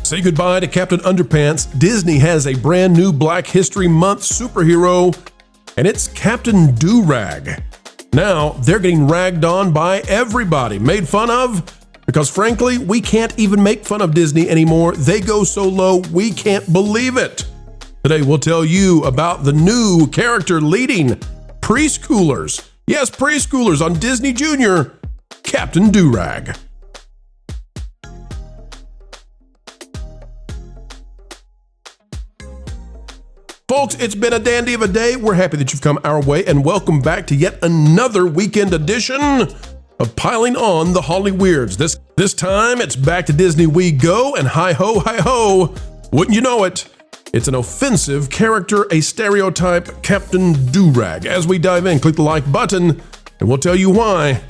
Say goodbye to Captain Underpants. Disney has a brand new Black History Month superhero, and it's Captain Durag. Now, they're getting ragged on by everybody, made fun of, because frankly, we can't even make fun of Disney anymore. They go so low, we can't believe it. Today, we'll tell you about the new character leading preschoolers. Yes, preschoolers on Disney Junior, Captain Durag. Folks, it's been a dandy of a day. We're happy that you've come our way, and welcome back to yet another weekend edition of Piling On the Holly Weirds. This time, it's back to Disney we go, and hi-ho, wouldn't you know it, it's an offensive character, a stereotype, Captain Durag. As we dive in, click the like button, and we'll tell you why.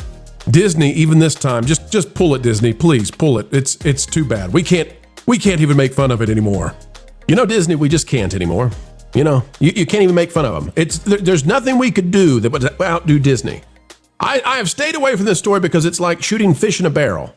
Disney, even this time, just pull it, Disney, please, pull it. It's too bad. We can't even make fun of it anymore. You know, Disney, we just can't anymore. You know, you can't even make fun of them. There's nothing we could do that would outdo Disney. I have stayed away from this story because it's like shooting fish in a barrel.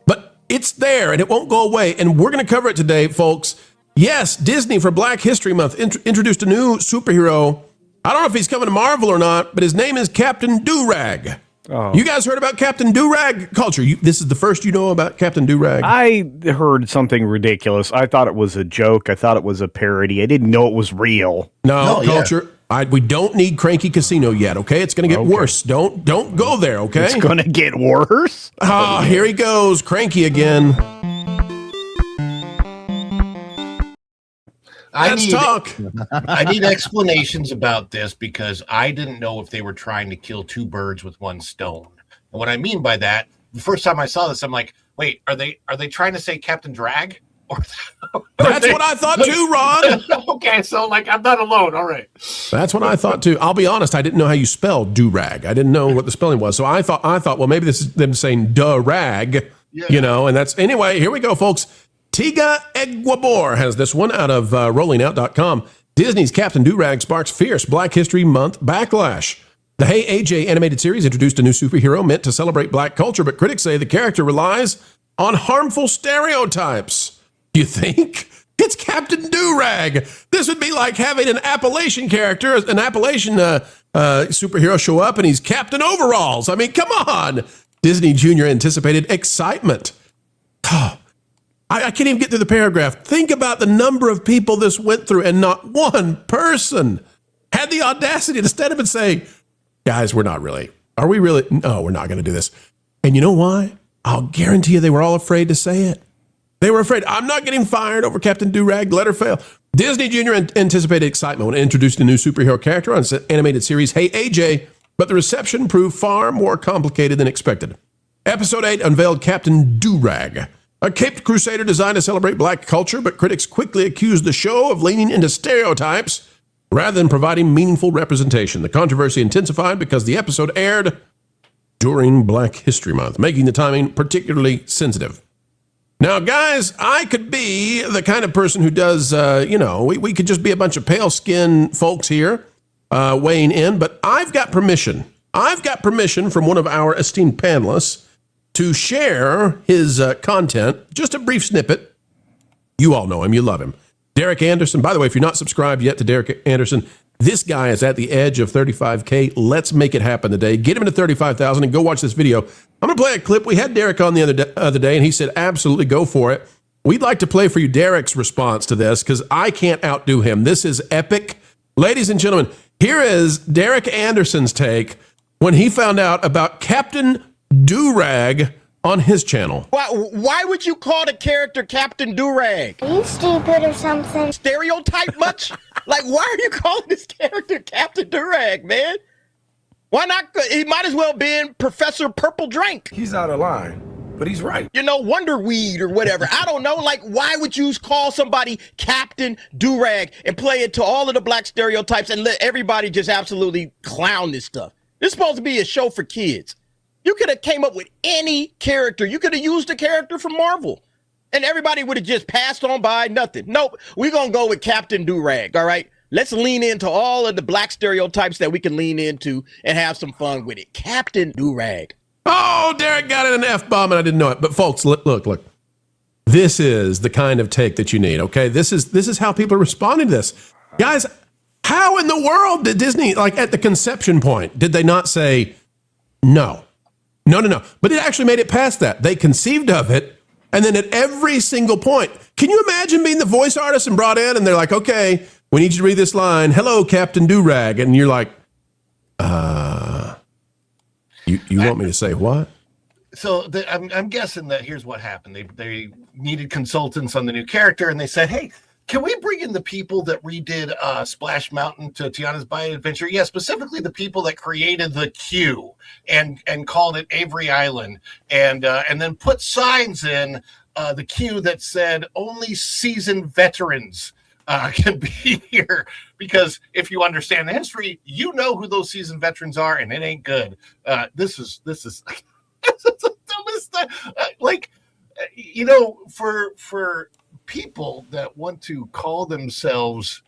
But it's there and it won't go away. And we're going to cover it today, folks. Yes, Disney for Black History Month introduced a new superhero. I don't know if he's coming to Marvel or not, but his name is Captain Durag. Oh. You guys heard about Captain Durag? Culture, this is the first you know about Captain Durag? I heard something ridiculous. I thought it was a joke. I thought it was a parody. I didn't know it was real. No, Culture. Yeah. We don't need Cranky Casino yet, okay? It's going to get worse. Don't go there, okay? It's going to get worse? Oh, here he goes. Cranky again. Let's talk. I need explanations about this because I didn't know if they were trying to kill two birds with one stone. And what I mean by that, the first time I saw this, I'm like, wait, are they trying to say Captain Drag? That's what I thought too, Ron. Okay, so like I'm not alone. All right. That's what I thought too. I'll be honest, I didn't know how you spell Durag. I didn't know what the spelling was. So I thought, well, maybe this is them saying Durag, you know, and that's anyway, here we go, folks. Tiga Eguabor has this one out of rollingout.com. Disney's Captain Durag sparks fierce Black History Month backlash. The Hey AJ animated series introduced a new superhero meant to celebrate black culture, but critics say the character relies on harmful stereotypes. You think? It's Captain Durag. This would be like having an Appalachian character, an Appalachian superhero show up and he's Captain Overalls. I mean, come on. Disney Junior anticipated excitement. I can't even get through the paragraph. Think about the number of people this went through, and not one person had the audacity to stand up and say, guys, we're not really. Are we really? No, we're not going to do this. And you know why? I'll guarantee you they were all afraid to say it. They were afraid. I'm not getting fired over Captain Durag. Let her fail. Disney Junior anticipated excitement when it introduced a new superhero character on its animated series, Hey AJ, but the reception proved far more complicated than expected. Episode 8 unveiled Captain Durag, a caped crusader designed to celebrate black culture, but critics quickly accused the show of leaning into stereotypes rather than providing meaningful representation. The controversy intensified because the episode aired during Black History Month, making the timing particularly sensitive. Now, guys, I could be the kind of person who does, we could just be a bunch of pale-skinned folks here weighing in, but I've got permission. I've got permission from one of our esteemed panelists to share his content, just a brief snippet. You all know him. You love him. Derek Anderson. By the way, if you're not subscribed yet to Derek Anderson, this guy is at the edge of 35K. Let's make it happen today. Get him to 35,000 and go watch this video. I'm going to play a clip. We had Derek on the other day, and he said, absolutely go for it. We'd like to play for you Derek's response to this because I can't outdo him. This is epic. Ladies and gentlemen, here is Derek Anderson's take when he found out about Captain Durag on his channel. Why would you call the character Captain Durag? Are you stupid or something? Stereotype much? Like, why are you calling this character Captain Durag, man? Why not? He might as well been Professor Purple Drink. He's out of line, but he's right. You know, Wonder Weed or whatever. I don't know. Like, why would you call somebody Captain Durag and play it to all of the black stereotypes and let everybody just absolutely clown this stuff? This is supposed to be a show for kids. You could have came up with any character. You could have used a character from Marvel. And everybody would have just passed on by nothing. Nope, we're going to go with Captain Durag, all right? Let's lean into all of the black stereotypes that we can lean into and have some fun with it. Captain Durag. Oh, Derek got it an F-bomb and I didn't know it. But folks, look. this is the kind of take that you need. Okay, this is how people are responding to this, guys. How in the world did Disney, like at the conception point, did they not say no? No. But it actually made it past that. They conceived of it, and then at every single point, can you imagine being the voice artist and brought in, and they're like, okay, we need you to read this line, "Hello, Captain Durag," and you're like, you want me to say what? So I'm guessing that here's what happened. They needed consultants on the new character, and they said, "Hey, can we bring in the people that redid Splash Mountain to Tiana's Bay Adventure? Yeah, specifically the people that created the queue and called it Avery Island, and then put signs in the queue that said only seasoned veterans can be here, because if you understand the history, you know who those seasoned veterans are, and it ain't good. This is this is the dumbest thing. For people that want to call themselves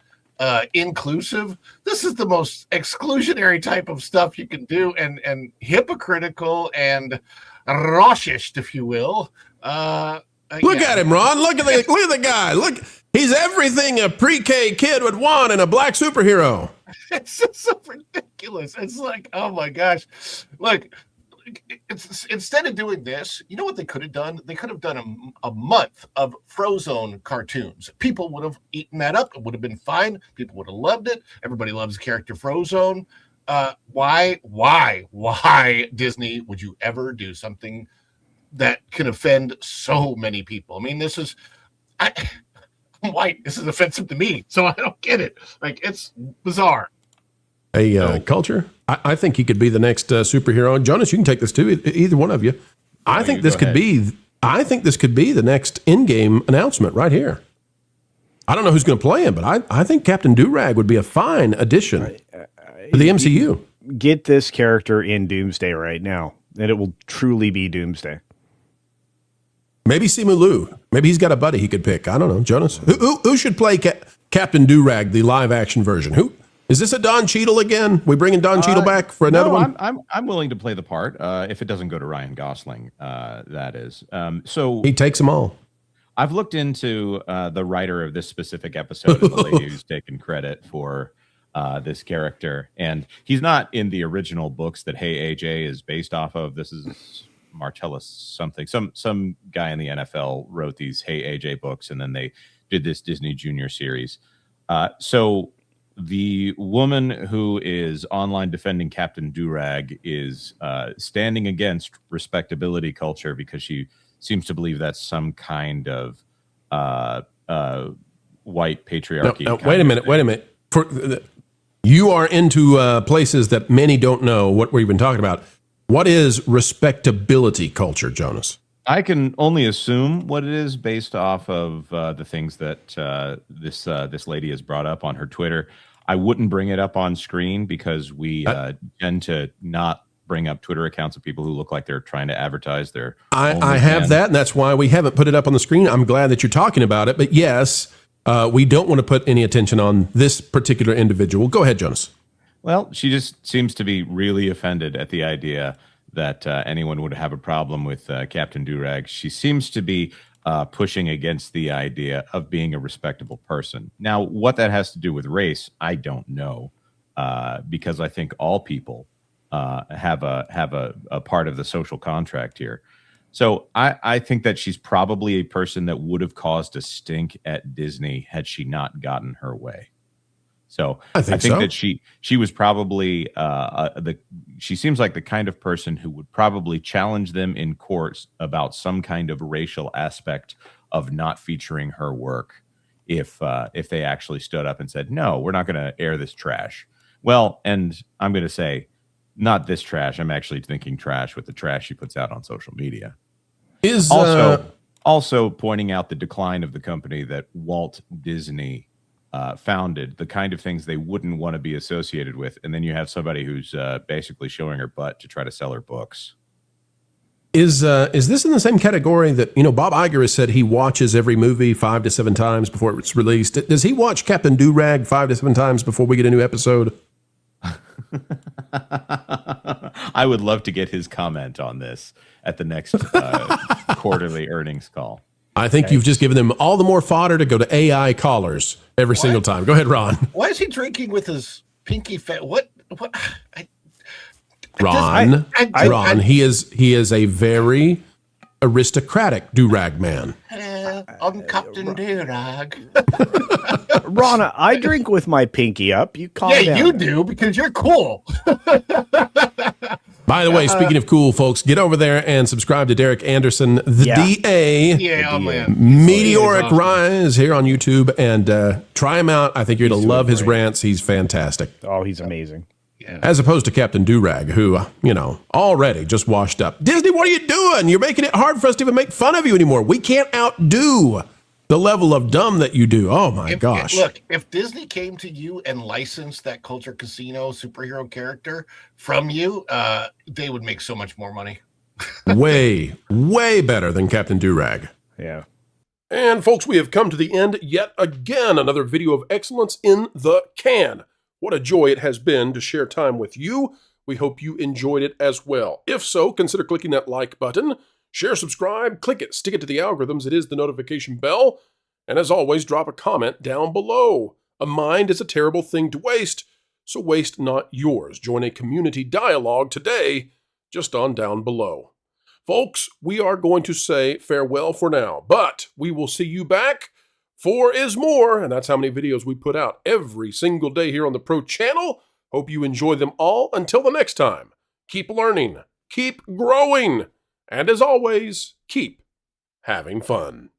inclusive, this is the most exclusionary type of stuff you can do, and hypocritical and raucous, if you will. Look at him, Ron. Look at the guy. Look, he's everything a pre-K kid would want in a black superhero. It's just so ridiculous. It's like, oh my gosh. Look, instead of doing this, you know what they could have done? They could have done a month of Frozone cartoons. People would have eaten that up. It would have been fine. People would have loved it. Everybody loves the character Frozone. Why, Disney, would you ever do something that can offend so many people? I mean, I'm white. This is offensive to me, so I don't get it. Like, it's bizarre. Culture. I think he could be the next superhero. Jonas, you can take this too. Either one of you. I think this could be the next in-game announcement right here. I don't know who's going to play him, but I think Captain Durag would be a fine addition to the MCU. Get this character in Doomsday right now, and it will truly be Doomsday. Maybe Simu Liu. Maybe he's got a buddy he could pick. I don't know. Jonas, who should play Captain Durag, the live-action version? Who? Is this a Don Cheadle again? We bringing Don Cheadle back for another one? I'm willing to play the part if it doesn't go to Ryan Gosling. That is. So he takes them all. I've looked into the writer of this specific episode, and the lady who's taken credit for this character, and he's not in the original books that Hey AJ is based off of. This is Martellus something. Some guy in the NFL wrote these Hey AJ books, and then they did this Disney Junior series. So the woman who is online defending Captain Durag is standing against respectability culture because she seems to believe that's some kind of white patriarchy. No, wait a minute. You are into places that many don't know what we're even talking about. What is respectability culture, Jonas? I can only assume what it is based off of the things that this lady has brought up on her Twitter. I wouldn't bring it up on screen because we tend to not bring up Twitter accounts of people who look like they're trying to advertise their. I have that, and that's why we haven't put it up on the screen. I'm glad that you're talking about it, but yes, we don't want to put any attention on this particular individual. Go ahead, Jonas. Well, she just seems to be really offended at the idea that anyone would have a problem with Captain Durag. She seems to be pushing against the idea of being a respectable person. Now, what that has to do with race, I don't know, because I think all people have a part of the social contract here. So I think that she's probably a person that would have caused a stink at Disney had she not gotten her way. So I think that she was probably she seems like the kind of person who would probably challenge them in court about some kind of racial aspect of not featuring her work if they actually stood up and said, no, we're not going to air this trash. Well, and I'm going to say not this trash. I'm actually thinking trash with the trash she puts out on social media. Is also pointing out the decline of the company that Walt Disney founded, the kind of things they wouldn't want to be associated with, and then you have somebody who's basically showing her butt to try to sell her books. Is this in the same category that, Bob Iger has said he watches every movie 5 to 7 times before it's released? Does he watch Captain Durag 5 to 7 times before we get a new episode? I would love to get his comment on this at the next quarterly earnings call. I think you've just given them all the more fodder to go to AI callers every single time. Go ahead, Ron. Why is he drinking with his pinky fat? What? Ron, he is a very aristocratic Durag man. I'm Captain Durag. Ron, I drink with my pinky up. You calm down. Yeah, you do because you're cool. By the way, speaking of cool folks, get over there and subscribe to Derek Anderson, the DA. Yeah, man. Meteoric Rise here on YouTube, and try him out. I think you're going to love his rants. He's fantastic. Oh, he's amazing. Yeah. As opposed to Captain Durag, who, already just washed up. Disney, what are you doing? You're making it hard for us to even make fun of you anymore. We can't outdo the level of dumb that you do. Oh, my gosh. Look, if Disney came to you and licensed that Culture Casino superhero character from you, they would make so much more money. way, way better than Captain Durag. Yeah. And, folks, we have come to the end yet again. Another video of excellence in the can. What a joy it has been to share time with you. We hope you enjoyed it as well. If so, consider clicking that like button. Share, subscribe, click it, stick it to the algorithms. It is the notification bell. And as always, drop a comment down below. A mind is a terrible thing to waste, so waste not yours. Join a community dialogue today, just on down below. Folks, we are going to say farewell for now, but we will see you back. 4 is more, and that's how many videos we put out every single day here on the Pro Channel. Hope you enjoy them all. Until the next time, keep learning, keep growing, and as always, keep having fun.